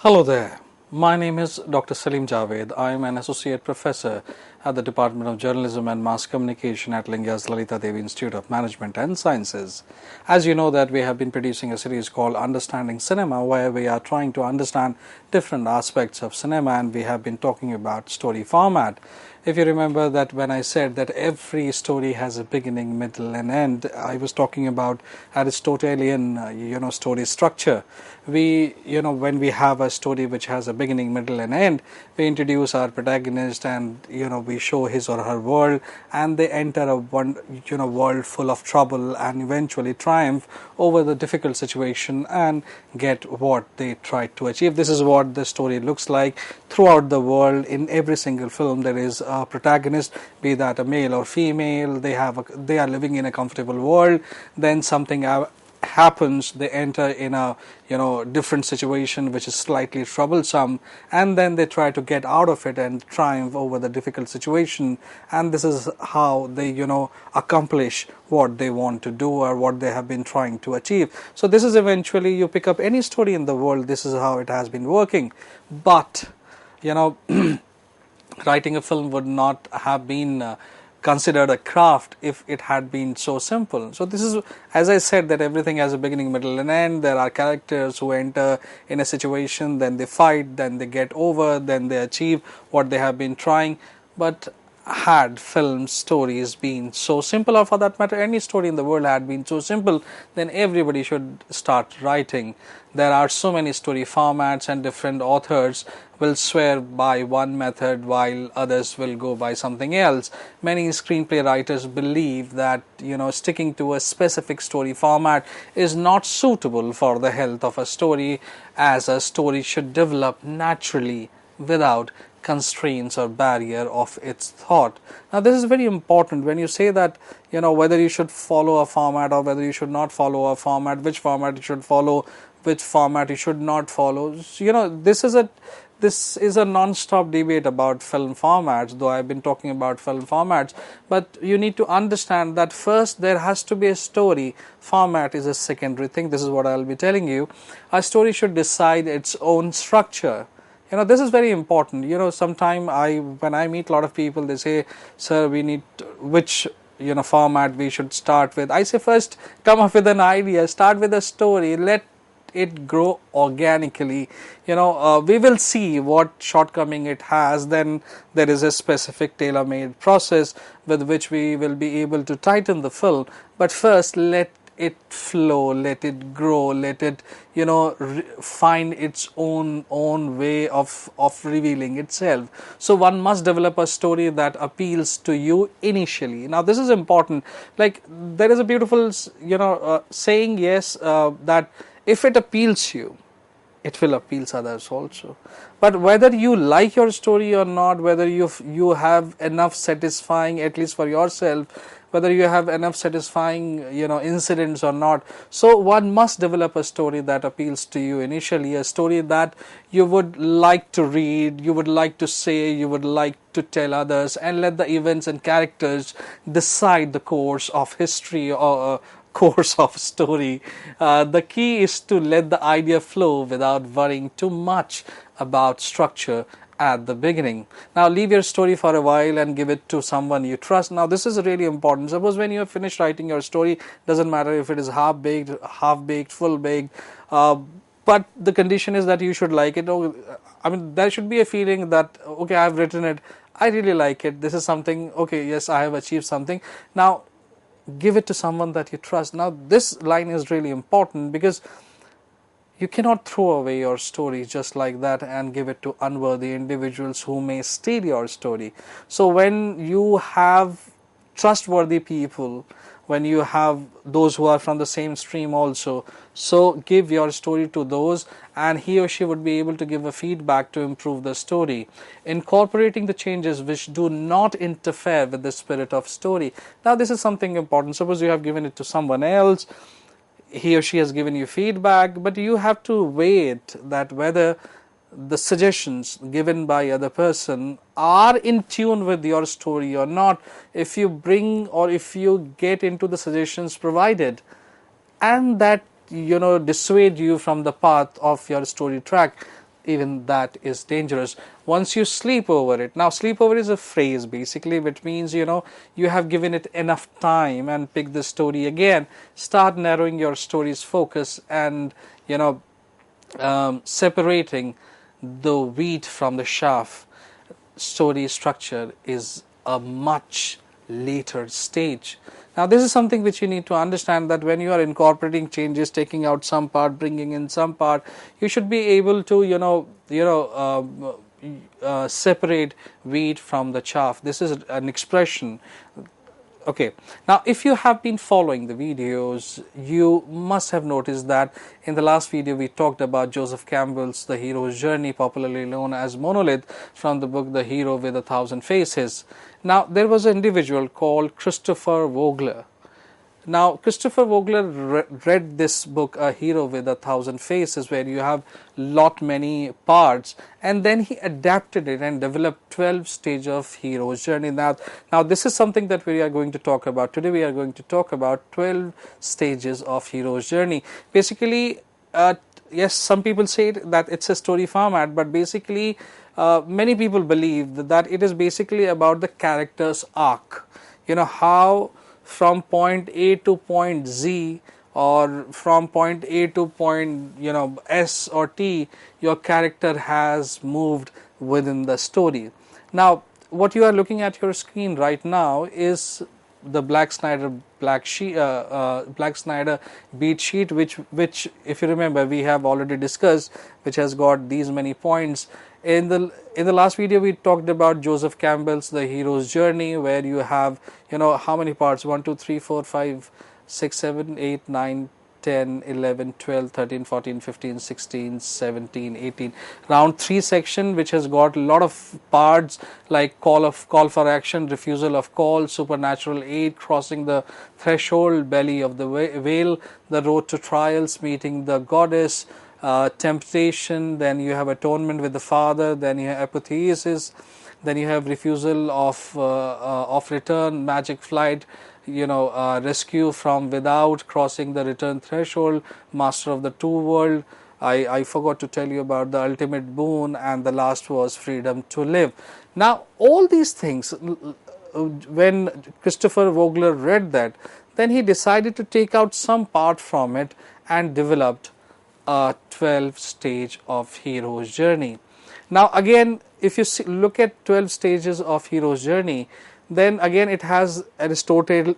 Hello there. My name is Dr. Salim Javed. I am an associate professor at the Department of Journalism and Mass Communication at Lingia's Lalita Devi Institute of Management and Sciences. As you know that we have been producing a series called Understanding Cinema, where we are trying to understand different aspects of cinema, and we have been talking about story format. If you remember that when I said that every story has a beginning, middle and end, I was talking about Aristotelian, story structure. When we have a story which has a beginning, middle and end, we introduce our protagonist and, we show his or her world, and they enter a world full of trouble and eventually triumph over the difficult situation and get what they tried to achieve. This is what the story looks like throughout the world. In every single film there is a protagonist, be that a male or female. They are living in a comfortable world, then something happens, they enter in a different situation which is slightly troublesome, and then they try to get out of it and triumph over the difficult situation, and this is how they accomplish what they want to do or what they have been trying to achieve. So this is eventually, you pick up any story in the world, this is how it has been working. But writing a film would not have been considered a craft if it had been so simple. So this is, as I said, that everything has a beginning, middle and end. There are characters who enter in a situation, then they fight, then they get over, then they achieve what they have been trying. But had film stories been so simple, or for that matter any story in the world had been so simple, then everybody should start writing. There are so many story formats, and different authors will swear by one method while others will go by something else. Many screenplay writers believe that sticking to a specific story format is not suitable for the health of a story, as a story should develop naturally without constraints or barrier of its thought. Now this is very important. When you say that whether you should follow a format or whether you should not follow a format, which format you should follow, which format you should not follow, this is a non-stop debate about film formats, though I've been talking about film formats. But you need to understand that first there has to be a story. Format is a secondary thing. This is what I'll be telling you. A story should decide its own structure. This is very important. Sometime when I meet a lot of people, they say, sir, we need which format we should start with. I say, first come up with an idea, start with a story, let it grow organically. We will see what shortcoming it has, then there is a specific tailor-made process with which we will be able to tighten the film. But first let it flow, let it grow, let it find its own way of revealing itself. So one must develop a story that appeals to you initially. Now this is important. Like, there is a beautiful saying, that if it appeals you, it will appeal others also. But whether you like your story or not, whether you have enough satisfying, at least for yourself, whether you have enough satisfying incidents or not, so one must develop a story that appeals to you initially, a story that you would like to read, you would like to say, you would like to tell others, and let the events and characters decide the course of history or course of story. The key is to let the idea flow without worrying too much about structure at the beginning. Now leave your story for a while and give it to someone you trust. Now this is really important. Suppose when you have finished writing your story, doesn't matter if it is half-baked, full-baked, but the condition is that you should like it. There should be a feeling that, okay, I have written it, I really like it, this is something, okay, yes, I have achieved something. Now give it to someone that you trust. Now this line is really important, because you cannot throw away your story just like that and give it to unworthy individuals who may steal your story. So when you have trustworthy people, when you have those who are from the same stream also, so give your story to those, and he or she would be able to give a feedback to improve the story, incorporating the changes which do not interfere with the spirit of story. Now this is something important. Suppose you have given it to someone else, he or she has given you feedback, but you have to wait that whether the suggestions given by other person are in tune with your story or not. If you bring, or if you get into the suggestions provided, and that dissuade you from the path of your story track, even that is dangerous. Once you sleep over it, now sleep over is a phrase basically which means, you have given it enough time and pick the story again, start narrowing your story's focus and separating the wheat from the chaff. Story structure is a much later stage. Now this is something which you need to understand, that when you are incorporating changes, taking out some part, bringing in some part, you should be able to separate wheat from the chaff. This is an expression. Okay, now if you have been following the videos, you must have noticed that in the last video we talked about Joseph Campbell's The Hero's Journey, popularly known as Monolith, from the book The Hero with a Thousand Faces. Now there was an individual called Christopher Vogler. Now Christopher Vogler read this book, A Hero with a Thousand Faces, where you have many parts, and then he adapted it and developed 12 stages of hero's journey. Now this is something that we are going to talk about today. We are going to talk about 12 stages of hero's journey. Basically, yes, some people say that it's a story format, but basically many people believe that it is basically about the character's arc. How from point A to point Z, or from point A to point S or T, your character has moved within the story. Now what you are looking at your screen right now is the Black Snyder beat sheet, which if you remember we have already discussed, which has got these many points. In the last video we talked about Joseph Campbell's The Hero's Journey, where you have how many parts: 1 2 3 4 5 6 7 8 9 10 11 12 13 14 15 16 17 18, round 3 section, which has got a lot of parts like call for action, refusal of call, supernatural aid, crossing the threshold, belly of the whale, the road to trials, meeting the goddess, temptation, then you have atonement with the father, then you have apotheosis, then you have refusal of return, magic flight, rescue from without, crossing the return threshold, master of the two world. I forgot to tell you about the ultimate boon, and the last was freedom to live. Now all these things, when Christopher Vogler read that, then he decided to take out some part from it and developed a 12 stage of hero's journey. Now again, if you look at 12 stages of hero's journey, then again it has Aristotelian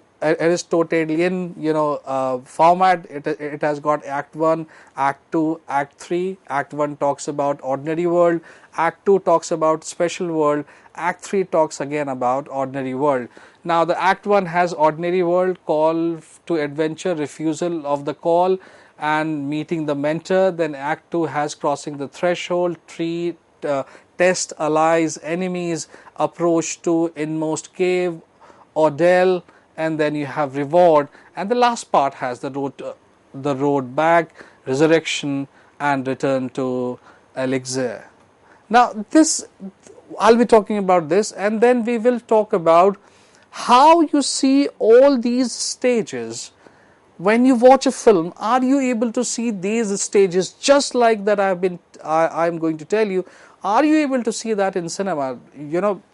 format. It has got Act 1, Act 2, Act 3. Act 1 talks about ordinary world, Act 2 talks about special world, Act 3 talks again about ordinary world. Now the Act 1 has ordinary world, call to adventure, refusal of the call, and meeting the mentor. Then Act 2 has crossing the threshold, test, allies, enemies, approach to inmost cave, ordeal, and then you have reward, and the last part has the road back, resurrection, and return to elixir. Now this, I'll be talking about this, and then we will talk about how you see all these stages. When you watch a film, are you able to see these stages just like that I'm going to tell you? Are you able to see that in cinema?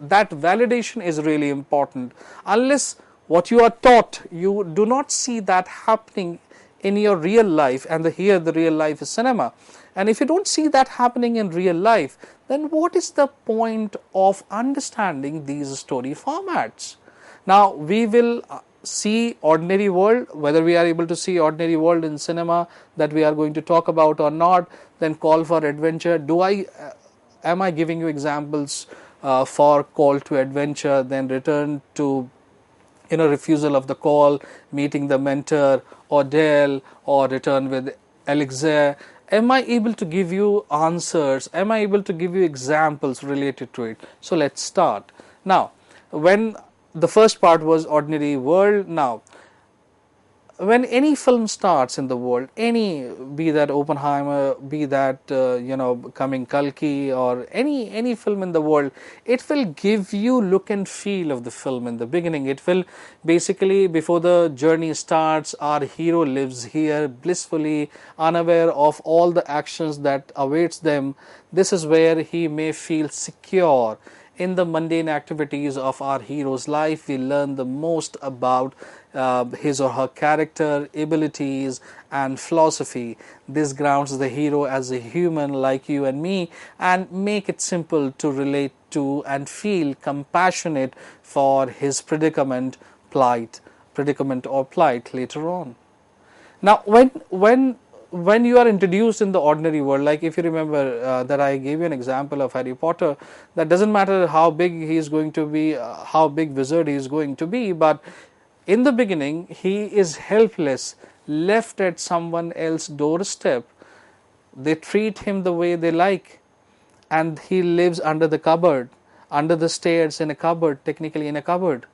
That validation is really important. Unless what you are taught, you do not see that happening in your real life, and here the real life is cinema. And if you don't see that happening in real life, then what is the point of understanding these story formats? Now we will see ordinary world, whether we are able to see ordinary world in cinema, that we are going to talk about or not. Then call for adventure. Am I giving you examples for call to adventure, then return to refusal of the call, meeting the mentor, ordeal, or return with elixir? Am I able to give you answers? Am I able to give you examples related to it? So let's start. Now, when the first part was ordinary world, now when any film starts in the world, any, be that Oppenheimer, be that coming Kalki, or any film in the world, it will give you look and feel of the film in the beginning. It will basically, before the journey starts, our hero lives here blissfully, unaware of all the actions that awaits them. This is where he may feel secure. In the mundane activities of our hero's life, we learn the most about his or her character, abilities, and philosophy. This grounds the hero as a human like you and me, and make it simple to relate to and feel compassionate for his predicament or plight later on. Now, when you are introduced in the ordinary world, like if you remember that I gave you an example of Harry Potter, that doesn't matter how big he is going to be, how big wizard he is going to be, but in the beginning he is helpless, left at someone else's doorstep. They treat him the way they like, and he lives under the cupboard, under the stairs, in a cupboard, technically in a cupboard.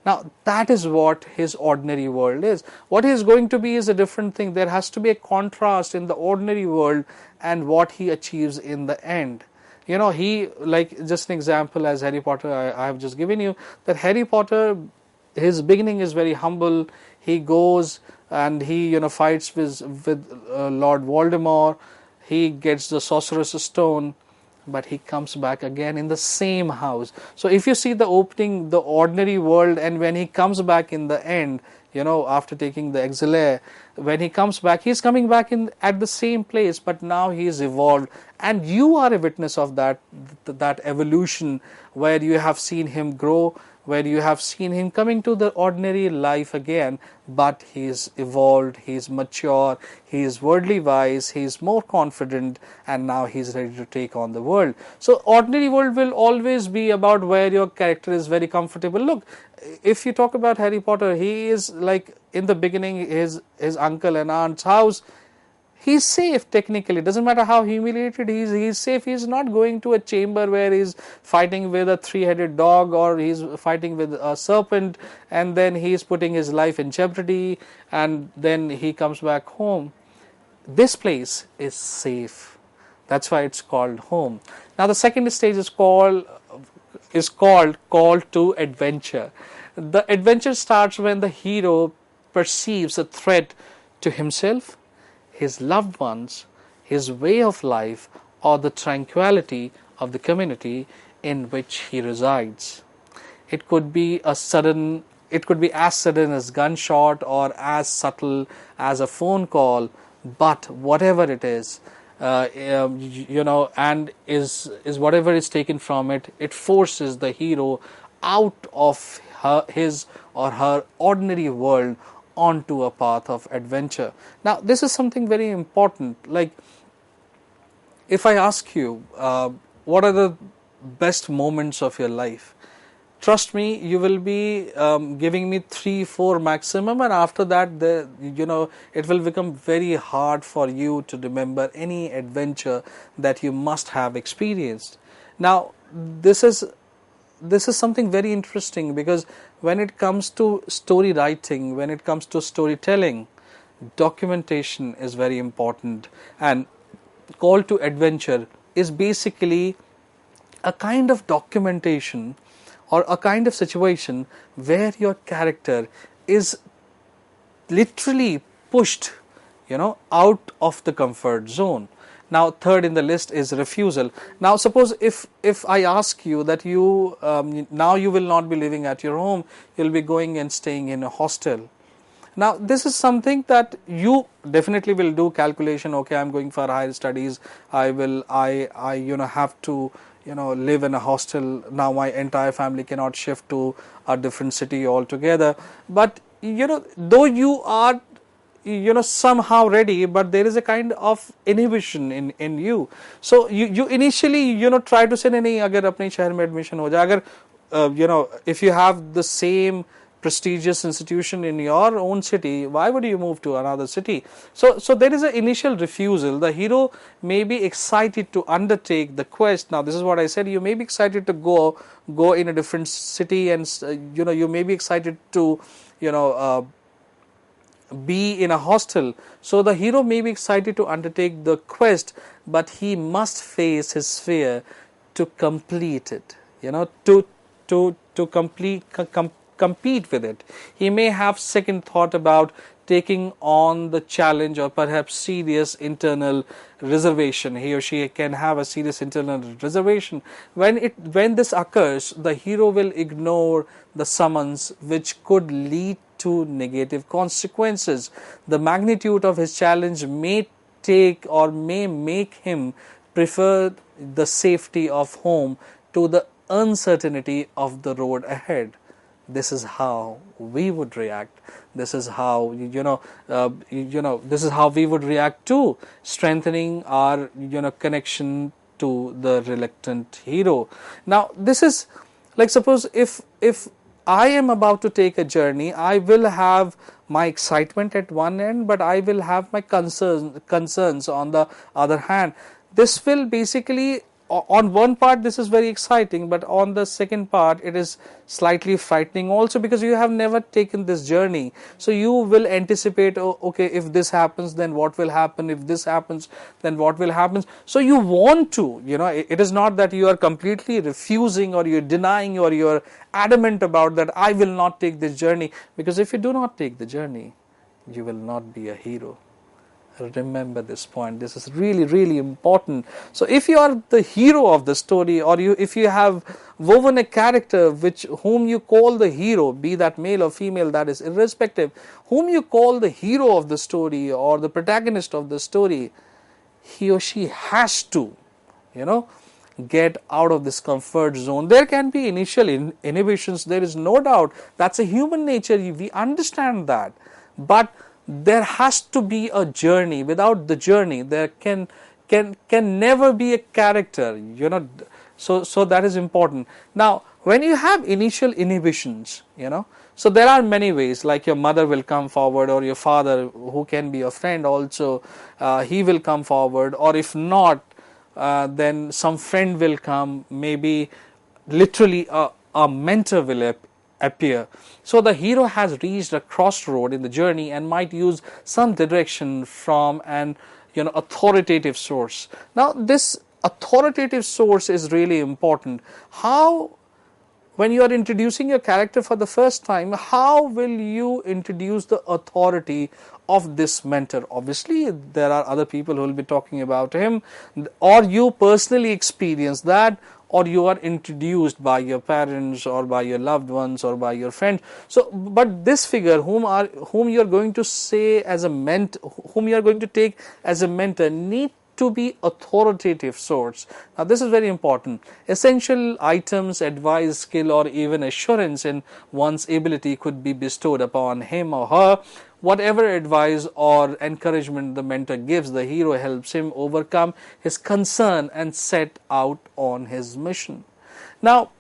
Now, that is what his ordinary world is. What he is going to be is a different thing. There has to be a contrast in the ordinary world and what he achieves in the end. He, like, just an example as Harry Potter, I have just given you, that Harry Potter, his beginning is very humble. He goes and he, fights with Lord Voldemort. He gets the Sorcerer's Stone, but he comes back again in the same house. So if you see the opening, the ordinary world, and when he comes back in the end, after taking the exile, when he comes back, he's coming back in at the same place, but now he is evolved, and you are a witness of that evolution, where you have seen him grow, where you have seen him coming to the ordinary life again, but he is evolved, he is mature, he is worldly wise, he is more confident, and now he is ready to take on the world. So ordinary world will always be about where your character is very comfortable. Look, if you talk about Harry Potter, he is like, in the beginning, his uncle and aunt's house, he's safe technically. It doesn't matter how humiliated he is, he's safe. He's not going to a chamber where he's fighting with a three-headed dog, or he's fighting with a serpent, and then he's putting his life in jeopardy, and then he comes back home. This place is safe. That's why it's called home. Now the second stage is called call to adventure. The adventure starts when the hero perceives a threat to himself, his loved ones, his way of life, or the tranquility of the community in which he resides. It could be as sudden as gunshot, or as subtle as a phone call, but whatever it is, and is whatever is taken from it, it forces the hero out of his or her ordinary world onto a path of adventure. Now, this is something very important. Like, if I ask you, what are the best moments of your life? Trust me, you will be giving me 3-4 maximum, and after that, it will become very hard for you to remember any adventure that you must have experienced. Now, this is something very interesting, because when it comes to story writing, when it comes to storytelling, documentation is very important, and call to adventure is basically a kind of documentation or a kind of situation where your character is literally pushed, out of the comfort zone. Now, third in the list is refusal. Now, suppose if I ask you that now you will not be living at your home, you'll be going and staying in a hostel. Now, this is something that you definitely will do calculation. Okay, I'm going for higher studies. I have to live in a hostel. Now my entire family cannot shift to a different city altogether. But though you are somehow ready, but there is a kind of inhibition in you. So you initially try to say, नहीं अगर अपने शहर में admission हो जाए, अगर if you have the same prestigious institution in your own city, why would you move to another city? So there is an initial refusal. The hero may be excited to undertake the quest. Now, this is what I said. You may be excited to go in a different city, and you may be excited to be in a hostel. So the hero may be excited to undertake the quest, but he must face his fear to complete it. To compete with it. He may have second thought about taking on the challenge, or perhaps serious internal reservation. He or she can have a serious internal reservation. When this occurs, the hero will ignore the summons, which could lead to negative consequences. The magnitude of his challenge may make him prefer the safety of home to the uncertainty of the road ahead. This is how we would react. This is how this is how we would react to strengthening our connection to the reluctant hero. Now, this is like, suppose if I am about to take a journey, I will have my excitement at one end, but I will have my concerns on the other hand. This will basically, on one part this is very exciting, but on the second part it is slightly frightening also, because you have never taken this journey. So you will anticipate, oh, okay, if this happens then what will happen, if this happens then what will happen. So you want to, it is not that you are completely refusing or you're denying or you're adamant about that I will not take this journey, because if you do not take the journey, you will not be a hero. Remember this point. This is really, really important. So if you are the hero of the story, or if you have woven a character whom you call the hero, be that male or female, that is irrespective, whom you call the hero of the story or the protagonist of the story, he or she has to, get out of this comfort zone. There can be initial inhibitions, there is no doubt. That's a human nature, we understand that. But there has to be a journey. Without the journey, there can never be a character. So that is important. Now, when you have initial inhibitions, so there are many ways. Like your mother will come forward, or your father, who can be a friend also, he will come forward, or if not, then some friend will come. Maybe literally a mentor will appear. So the hero has reached a crossroad in the journey and might use some direction from an authoritative source. Now, this authoritative source is really important. When you are introducing your character for the first time, how will you introduce the authority of this mentor? Obviously, there are other people who will be talking about him, or you personally experience that, or you are introduced by your parents or by your loved ones or by your friends. So, but this figure whom you are going to say as a whom you are going to take as a mentor, need to be authoritative source. Now, this is very important. Essential items, advice, skill, or even assurance in one's ability could be bestowed upon him or her. Whatever advice or encouragement the mentor gives, the hero helps him overcome his concern and set out on his mission. Now,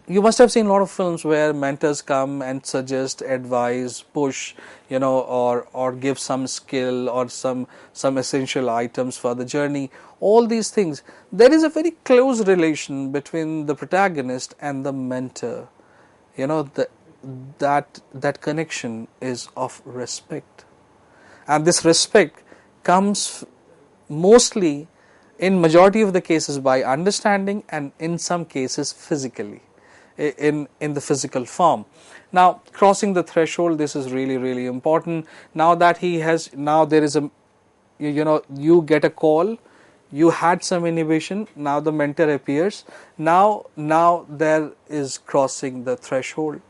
you must have seen a lot of films where mentors come and suggest, advise, push, or give some skill or some essential items for the journey. All these things. There is a very close relation between the protagonist and the mentor. That connection is of respect, and this respect comes mostly, in majority of the cases, by understanding, and in some cases physically, in the physical form. Now, crossing the threshold, this is really, really important. Now that there is you get a call, you had some inhibition, now the mentor appears, now there is crossing the threshold.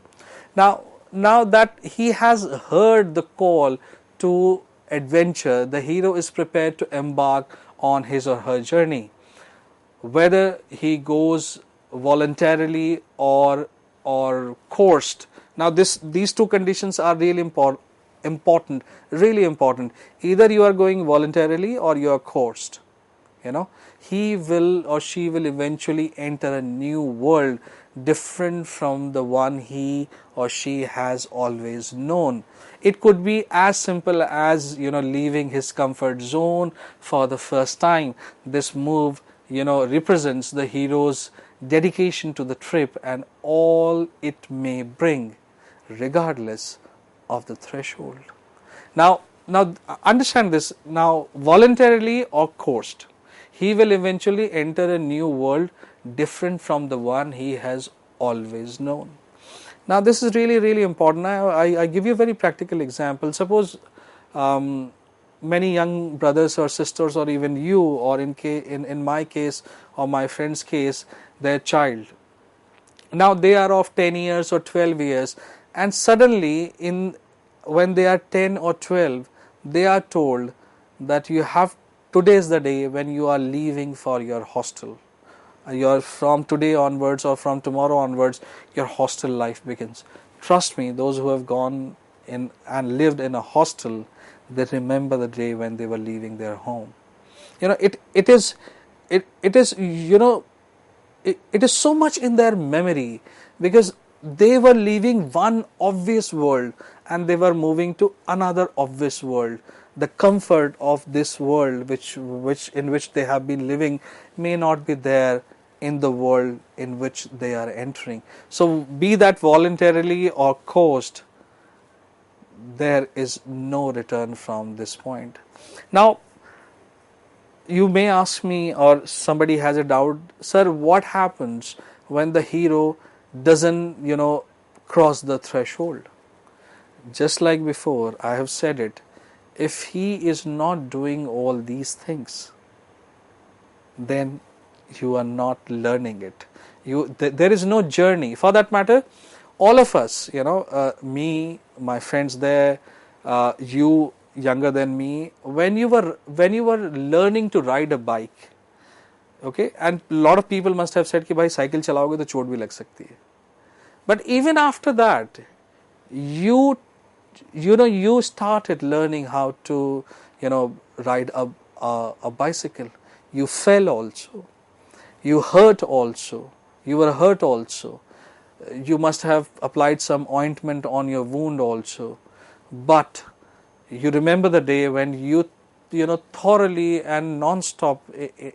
Now that he has heard the call to adventure, the hero is prepared to embark on his or her journey. Whether he goes voluntarily or coerced. Now, these two conditions are really important, really important. Either you are going voluntarily or you are coerced. He will or she will eventually enter a new world different from the one he or she has always known. It could be as simple as leaving his comfort zone for the first time. This move represents the hero's dedication to the trip and all it may bring, regardless of the threshold. Now understand this. Now, voluntarily or coerced, he will eventually enter a new world different from the one he has always known. Now, this is really, really important. I give you a very practical example. Suppose many young brothers or sisters, or even you, or in my case or my friend's case, their child. Now they are of 10 years or 12 years, and suddenly when they are 10 or 12, they are told that today is the day when you are leaving for your hostel. From today onwards or from tomorrow onwards, your hostel life begins. Trust me, those who have gone in and lived in a hostel, they remember the day when they were leaving their home. It is so much in their memory, because they were leaving one obvious world and they were moving to another obvious world. The comfort of this world in which they have been living may not be there in the world in which they are entering. So be that voluntarily or coerced, there is no return from this point. Now, you may ask me, or somebody has a doubt, sir, what happens when the hero doesn't, cross the threshold? Just like before, I have said it, if he is not doing all these things, then you are not learning it. There is no journey. For that matter, all of us, me, my friends there, you younger than me, when you were learning to ride a bike, okay, and a lot of people must have said कि भाई cycle चलाओगे तो चोट भी लग सकती है. But even after that, you started learning how to ride a bicycle. You fell also, you hurt also, you were hurt also, you must have applied some ointment on your wound also, but you remember the day when you thoroughly and non-stop,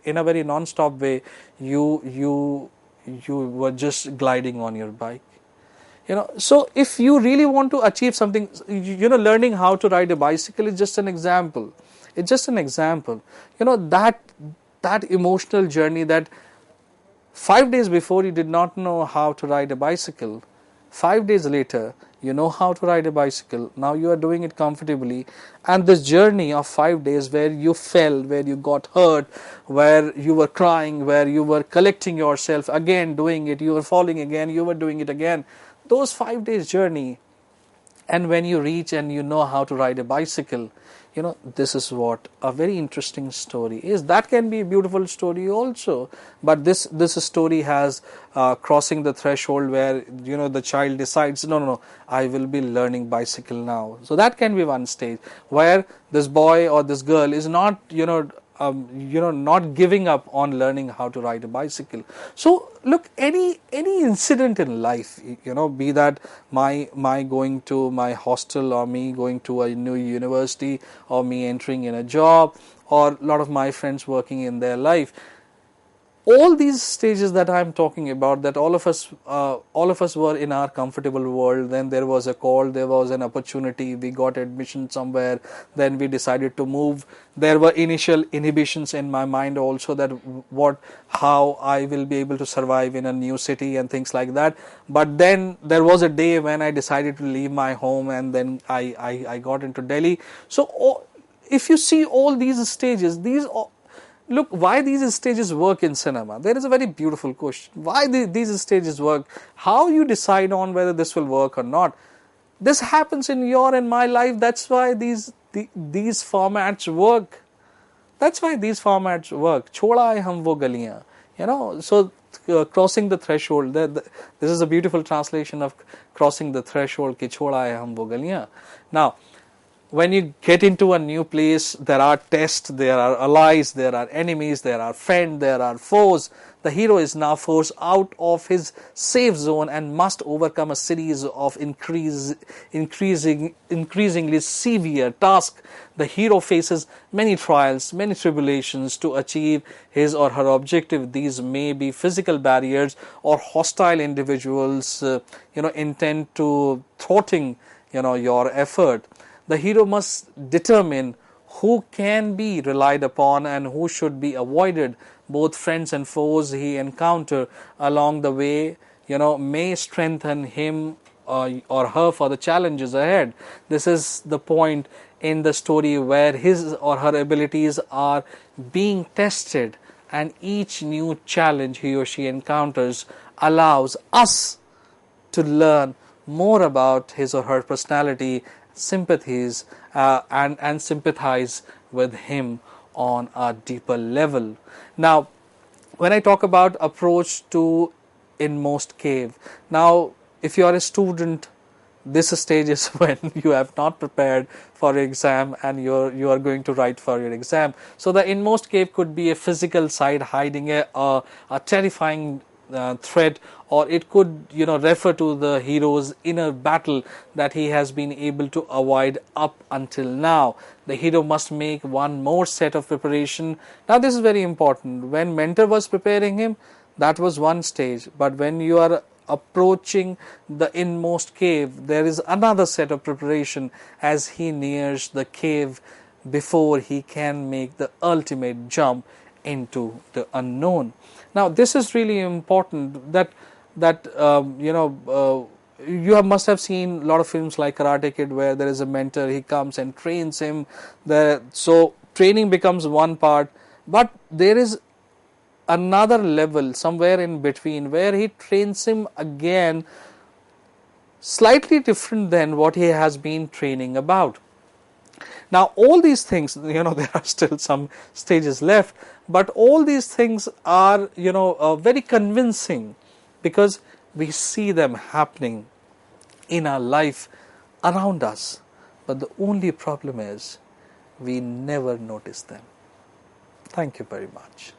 in a very non-stop way, you were just gliding on your bike. So if you really want to achieve something, learning how to ride a bicycle is just an example. It's just an example. That emotional journey, that 5 days before you did not know how to ride a bicycle, 5 days later you know how to ride a bicycle. Now you are doing it comfortably, and this journey of 5 days where you fell, where you got hurt, where you were crying, where you were collecting yourself, again doing it, you were falling again, you were doing it again, those 5 days journey, and when you reach and you know how to ride a bicycle, this is what a very interesting story is. That can be a beautiful story also, but this story has crossing the threshold where the child decides, no, I will be learning bicycle now. So that can be one stage where this boy or this girl is not not giving up on learning how to ride a bicycle. So look, any incident in life, be that my going to my hostel, or me going to a new university, or me entering in a job, or a lot of my friends working in their life, all these stages that I'm talking about, that all of us were in our comfortable world, then there was a call, there was an opportunity, we got admission somewhere, then we decided to move. There were initial inhibitions in my mind also, that how I will be able to survive in a new city and things like that. But then there was a day when I decided to leave my home, and then I got into Delhi. So if you see all these stages, look, why these stages work in cinema? There is a very beautiful question. Why these stages work? How you decide on whether this will work or not? This happens in your and my life. That's why these formats work. That's why these formats work. Choda hai hum wo galiyan. So crossing the threshold. This is a beautiful translation of crossing the threshold. Ki choda hai hum wo galiyan. Now, when you get into a new place, there are tests, there are allies, there are enemies, there are friends, there are foes. The hero is now forced out of his safe zone and must overcome a series of increasingly severe tasks. The hero faces many trials, many tribulations to achieve his or her objective. These may be physical barriers or hostile individuals, intent to thwarting, your effort. The hero must determine who can be relied upon and who should be avoided. Both friends and foes he encounter along the way, may strengthen him or her for the challenges ahead. This is the point in the story where his or her abilities are being tested, and each new challenge he or she encounters allows us to learn more about his or her personality, sympathies, and sympathize with him on a deeper level. Now, when I talk about approach to inmost cave, now if you are a student, this stage is when you have not prepared for your exam and you are going to write for your exam. So the inmost cave could be a physical side hiding a terrifying threat, or it could refer to the hero's inner battle that he has been able to avoid up until now. The hero must make one more set of preparation. Now this is very important. When mentor was preparing him, that was one stage, but when you are approaching the inmost cave, there is another set of preparation as he nears the cave before he can make the ultimate jump into the unknown. Now this is really important that you must have seen a lot of films like Karate Kid where there is a mentor, he comes and trains him there. So training becomes one part, but there is another level somewhere in between where he trains him again slightly different than what he has been training about. Now all these things, there are still some stages left, but all these things are very convincing because we see them happening in our life around us, but the only problem is we never notice them. Thank you very much.